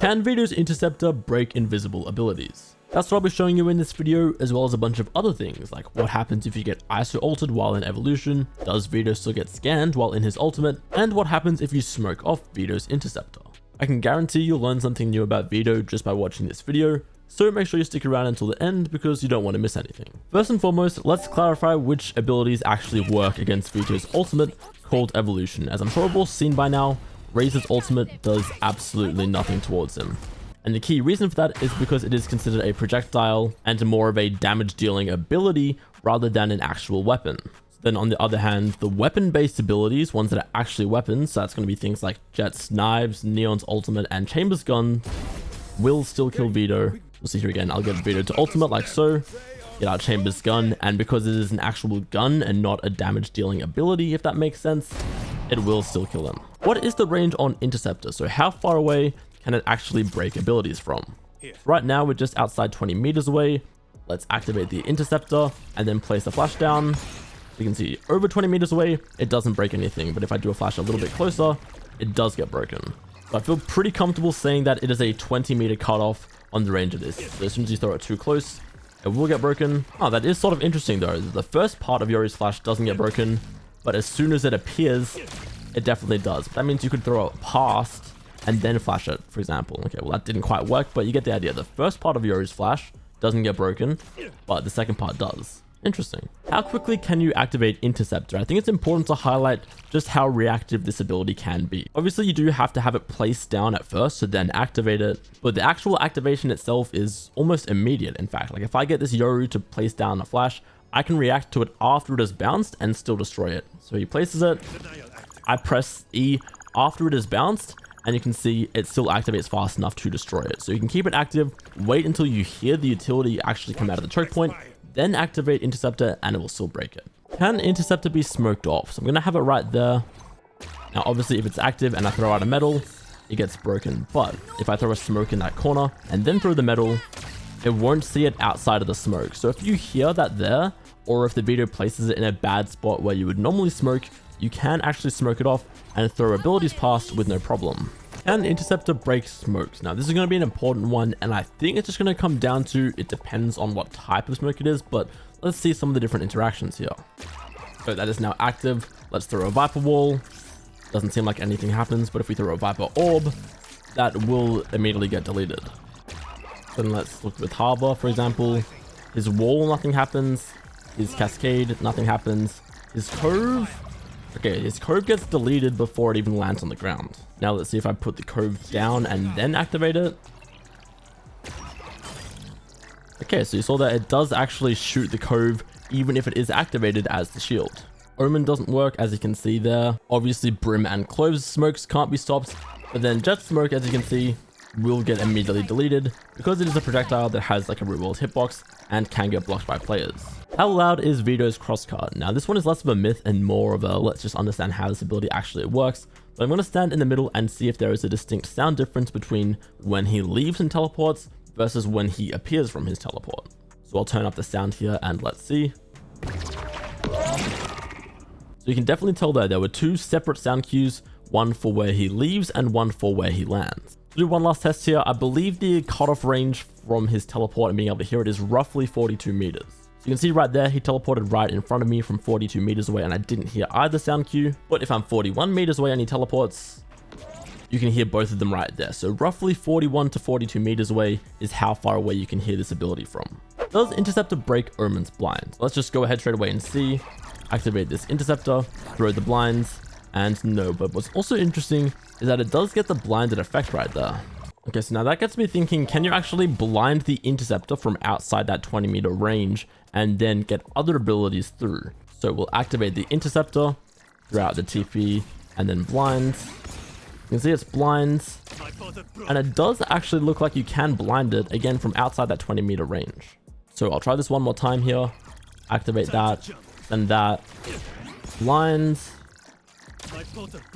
Can VETO's Interceptor break invisible abilities? That's what I'll be showing you in this video, as well as a bunch of other things, like what happens if you get ISO ulted while in evolution, does VETO still get scanned while in his ultimate, and what happens if you smoke off VETO's Interceptor. I can guarantee you'll learn something new about VETO just by watching this video, so make sure you stick around until the end because you don't want to miss anything. First and foremost, let's clarify which abilities actually work against VETO's ultimate, called Evolution. As I'm sure we've all seen by now, Razor's ultimate does absolutely nothing towards him. And the key reason for that is because it is considered a projectile and more of a damage dealing ability rather than an actual weapon. Then on the other hand, the weapon-based abilities, ones that are actually weapons, so that's going to be things like Jet's knives, Neon's ultimate, and Chamber's gun, will still kill VETO. We'll see here again, I'll get VETO to ultimate like so, get out Chamber's gun, and because it is an actual gun and not a damage dealing ability, if that makes sense, it will still kill him. What is the range on Interceptor? So how far away can it actually break abilities from? Right now we're just outside 20 meters away. Let's activate the Interceptor and then place the flash down. You can see over 20 meters away, it doesn't break anything, but if I do a flash a little bit closer, it does get broken. So I feel pretty comfortable saying that it is a 20 meter cutoff on the range of this. So as soon as you throw it too close, it will get broken. Oh, that is sort of interesting though. The first part of Yori's flash doesn't get broken, but as soon as it appears, it definitely does. That means you could throw it past and then flash it, for example. Okay, well that didn't quite work, but you get the idea. The first part of Yori's flash doesn't get broken, but the second part does. Interesting. How quickly can you activate Interceptor? I think it's important to highlight just how reactive this ability can be. Obviously, you do have to have it placed down at first to then activate it, but the actual activation itself is almost immediate. In fact, like if I get this Yoru to place down a flash, I can react to it after it has bounced and still destroy it. So he places it, I press E after it has bounced, and you can see it still activates fast enough to destroy it. So you can keep it active, wait until you hear the utility actually come out of the choke point, then activate Interceptor and it will still break it. Can Interceptor be smoked off? So I'm going to have it right there. Now obviously if it's active and I throw out a metal, it gets broken. But if I throw a smoke in that corner and then throw the metal, it won't see it outside of the smoke. So if you hear that there, or if the VETO places it in a bad spot where you would normally smoke, you can actually smoke it off and throw abilities past with no problem. Can Interceptor break smokes? Now this is going to be an important one, and I think it's just going to come down to, it depends on what type of smoke it is, but let's see some of the different interactions here. So that is now active. Let's throw a Viper wall. Doesn't seem like anything happens, but if we throw a Viper orb, that will immediately get deleted. Then let's look with Harbor, for example. His wall, nothing happens. His cascade, nothing happens. His cove, okay, his cove gets deleted before it even lands on the ground. Now let's see if I put the cove down and then activate it. Okay, so you saw that it does actually shoot the cove even if it is activated as the shield. Omen doesn't work, as you can see there. Obviously Brim and Clove's smokes can't be stopped, but then Jet's smoke, as you can see, will get immediately deleted because it is a projectile that has like a real world hitbox and can get blocked by players. How loud is VETO's crosscard? Now this one is less of a myth and more of a let's just understand how this ability actually works. But I'm going to stand in the middle and see if there is a distinct sound difference between when he leaves and teleports versus when he appears from his teleport. So I'll turn up the sound here and let's see. So you can definitely tell there were two separate sound cues, one for where he leaves and one for where he lands. To do one last test here, I believe the cutoff range from his teleport and being able to hear it is roughly 42 meters. So you can see right there, he teleported right in front of me from 42 meters away and I didn't hear either sound cue. But if I'm 41 meters away and he teleports, you can hear both of them right there. So roughly 41 to 42 meters away is how far away you can hear this ability from. Does Interceptor break Omen's blinds? Let's just go ahead straight away and see. Activate this Interceptor, throw the blinds, and no. But what's also interesting is that it does get the blinded effect right there. Okay, so now that gets me thinking, can you actually blind the Interceptor from outside that 20 meter range and then get other abilities through? So we'll activate the Interceptor, throw out the TP, and then blinds. You can see it's blinds, and it does actually look like you can blind it again from outside that 20 meter range. So I'll try this one more time here. Activate that, then that, blinds.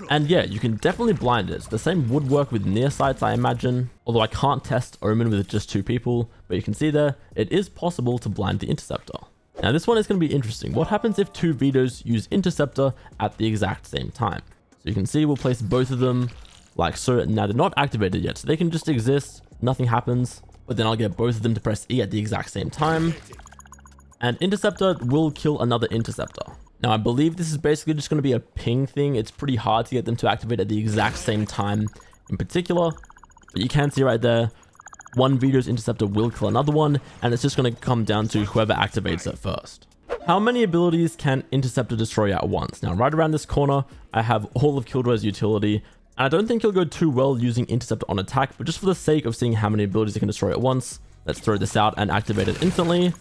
And yeah, you can definitely blind it. The same would work with near sights, I imagine. Although I can't test Omen with just two people, but you can see there, it is possible to blind the Interceptor. Now this one is going to be interesting. What happens if two VETOs use Interceptor at the exact same time? So you can see we'll place both of them like so. Now they're not activated yet, so they can just exist, nothing happens, but then I'll get both of them to press E at the exact same time, and Interceptor will kill another Interceptor. Now I believe this is basically just going to be a ping thing. It's pretty hard to get them to activate at the exact same time in particular, but you can see right there, one VETO's Interceptor will kill another one, and it's just going to come down to whoever activates it first. How many abilities can Interceptor destroy at once? Now right around this corner, I have all of Kildore's utility, and I don't think he'll go too well using Interceptor on attack, but just for the sake of seeing how many abilities he can destroy at once, let's throw this out and activate it instantly.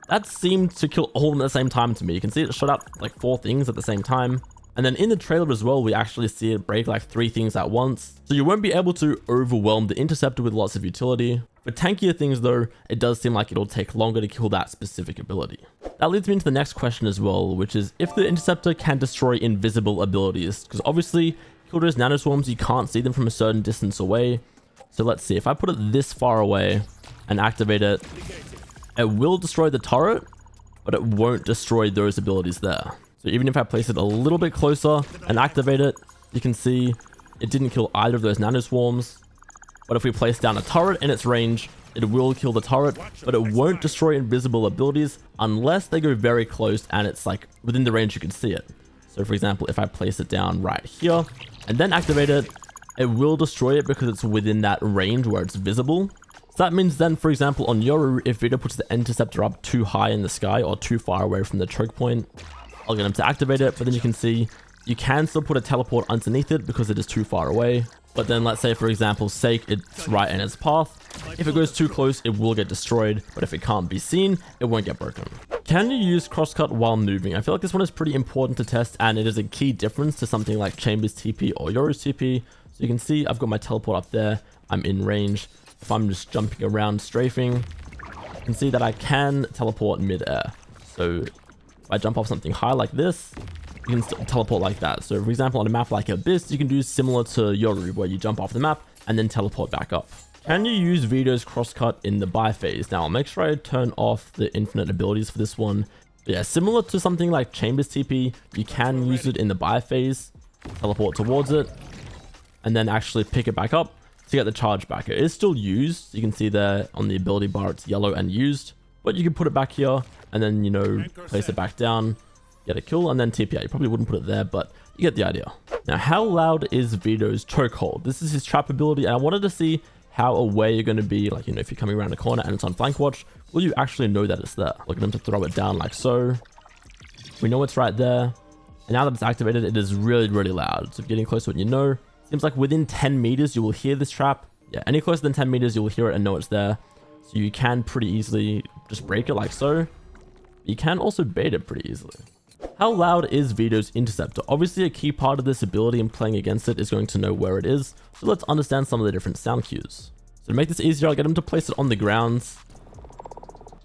That seemed to kill all of them at the same time to me. You can see it shot out like 4 things at the same time. And then in the trailer as well, we actually see it break like 3 things at once. So you won't be able to overwhelm the Interceptor with lots of utility. For tankier things though, it does seem like it'll take longer to kill that specific ability. That leads me into the next question as well, which is if the Interceptor can destroy invisible abilities. Because obviously, Kildore's nanoswarms, you can't see them from a certain distance away. So let's see, if I put it this far away and activate it, it will destroy the turret, but it won't destroy those abilities there. So even if I place it a little bit closer and activate it, you can see it didn't kill either of those nanoswarms. But if we place down a turret in its range, it will kill the turret, but it won't destroy invisible abilities unless they go very close and it's like within the range you can see it. So for example, if I place it down right here and then activate it, it will destroy it because it's within that range where it's visible. So that means then, for example, on Yoru, if VETO puts the Interceptor up too high in the sky or too far away from the choke point, I'll get him to activate it, but then you can see you can still put a teleport underneath it because it is too far away. But then let's say, for example's sake, it's right in its path. If it goes too close, it will get destroyed, but if it can't be seen, it won't get broken. Can you use crosscut while moving? I feel like this one is pretty important to test, and it is a key difference to something like Chamber's TP or Yoru's TP. So you can see I've got my teleport up there. I'm in range. If I'm just jumping around, strafing, you can see that I can teleport mid-air. So if I jump off something high like this, you can still teleport like that. So for example, on a map like Abyss, you can do similar to Yoru, where you jump off the map and then teleport back up. Can you use VETO's crosscut in the buy phase? Now I'll make sure I turn off the infinite abilities for this one. But yeah, similar to something like Chamber's TP, you can use it in the buy phase, teleport towards it, and then actually pick it back up to get the charge back. It is still used. You can see there on the ability bar, it's yellow and used, but you can put it back here and then, you know, place it back down, get a kill, and then TP out. You probably wouldn't put it there, but you get the idea. Now, how loud is VETO's chokehold? This is his trap ability, and I wanted to see how away you're going to be. Like, you know, if you're coming around a corner and it's on flank watch, will you actually know that it's there? Look at him to throw it down like so. We know it's right there. And now that it's activated, it is really, really loud. So if you're getting close to it, you know. Seems like within 10 meters, you will hear this trap. Yeah, any closer than 10 meters, you will hear it and know it's there. So you can pretty easily just break it like so. You can also bait it pretty easily. How loud is VETO's Interceptor? Obviously, a key part of this ability and playing against it is going to know where it is. So let's understand some of the different sound cues. So to make this easier, I'll get him to place it on the grounds.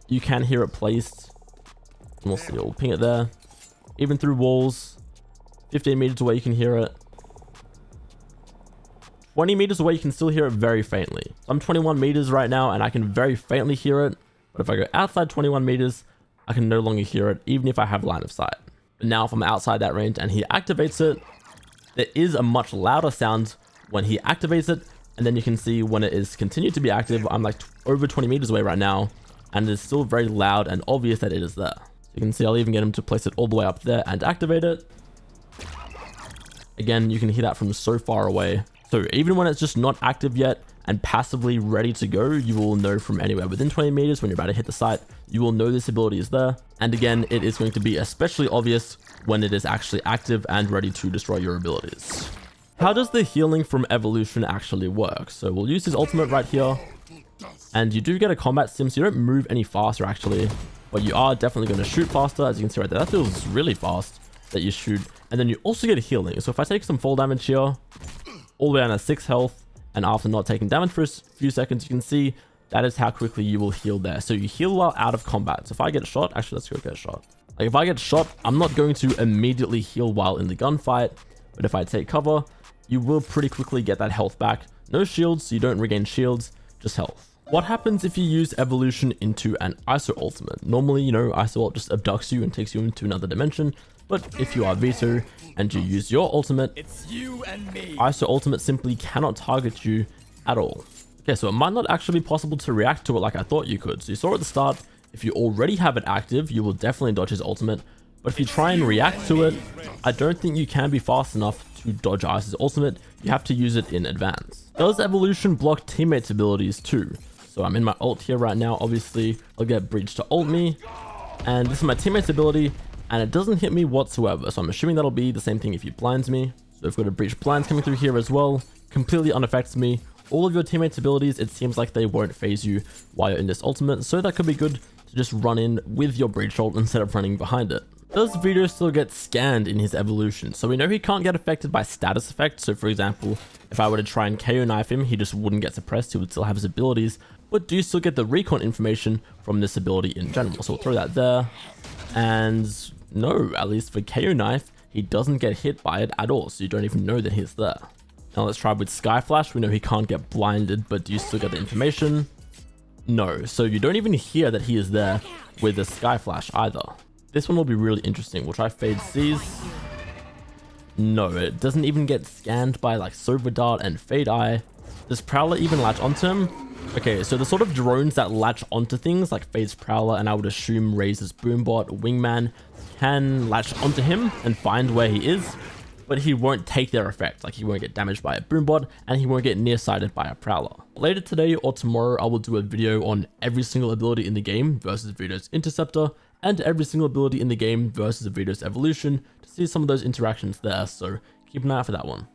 You can hear it placed. And we'll see, we'll ping it there. Even through walls, 15 meters away, you can hear it. 20 meters away, you can still hear it very faintly. I'm 21 meters right now, and I can very faintly hear it. But if I go outside 21 meters, I can no longer hear it, even if I have line of sight. But now if I'm outside that range and he activates it, there is a much louder sound when he activates it. And then you can see when it is continued to be active, I'm like over 20 meters away right now, and it is still very loud and obvious that it is there. So you can see I'll even get him to place it all the way up there and activate it. Again, you can hear that from so far away. So even when it's just not active yet and passively ready to go, you will know from anywhere within 20 meters when you're about to hit the site, you will know this ability is there. And again, it is going to be especially obvious when it is actually active and ready to destroy your abilities. How does the healing from evolution actually work? So we'll use his ultimate right here, and you do get a combat sim, so you don't move any faster actually, but you are definitely going to shoot faster. As you can see right there, that feels really fast that you shoot. And then you also get healing. So if I take some fall damage here, all the way down to 6 health, and after not taking damage for a few seconds, you can see that is how quickly you will heal there. So you heal while out of combat. So if I get shot, actually let's go get shot. Like if I get shot, I'm not going to immediately heal while in the gunfight, but if I take cover, you will pretty quickly get that health back. No shields, so you don't regain shields, just health. What happens if you use evolution into an ISO ultimate? Normally, you know, ISO ult just abducts you and takes you into another dimension, But if you are VETO and you use your ultimate, It's you and me. ISO ultimate simply cannot target you at all. Okay, so it might not actually be possible to react to it like I thought you could. So you saw at the start, if you already have it active, you will definitely dodge his ultimate. But if you try and react to it, I don't think you can be fast enough to dodge Ice's ultimate. You have to use it in advance. Does Evolution block teammates' abilities too? So I'm in my ult here right now. Obviously, I'll get Breach to ult me. And this is my teammate's ability, and it doesn't hit me whatsoever. So I'm assuming that'll be the same thing if he blinds me. So if we've got a Breach blinds coming through here as well, completely unaffects me. All of your teammates' abilities, it seems like they won't phase you while you're in this ultimate. So that could be good to just run in with your Breach ult instead of running behind it. Does VETO still get scanned in his evolution? So we know he can't get affected by status effects. So for example, if I were to try and KO knife him, he just wouldn't get suppressed. He would still have his abilities. But do you still get the recon information from this ability in general? So we'll throw that there. And no, at least for KO knife, he doesn't get hit by it at all. So you don't even know that he's there. Now let's try with Sky Flash. We know he can't get blinded, but do you still get the information? No, so you don't even hear that he is there with the Sky Flash either. This one will be really interesting. We'll try Fade Seas. No, it doesn't even get scanned by like Silver Dart and Fade Eye. Does Prowler even latch onto him? Okay, so the sort of drones that latch onto things like Fade's Prowler and I would assume Razor's Boombot, Wingman can latch onto him and find where he is, but he won't take their effect. Like he won't get damaged by a Boombot and he won't get nearsighted by a Prowler. Later today or tomorrow, I will do a video on every single ability in the game versus VETO's Interceptor and every single ability in the game versus VETO's Evolution to see some of those interactions there, so keep an eye out for that one.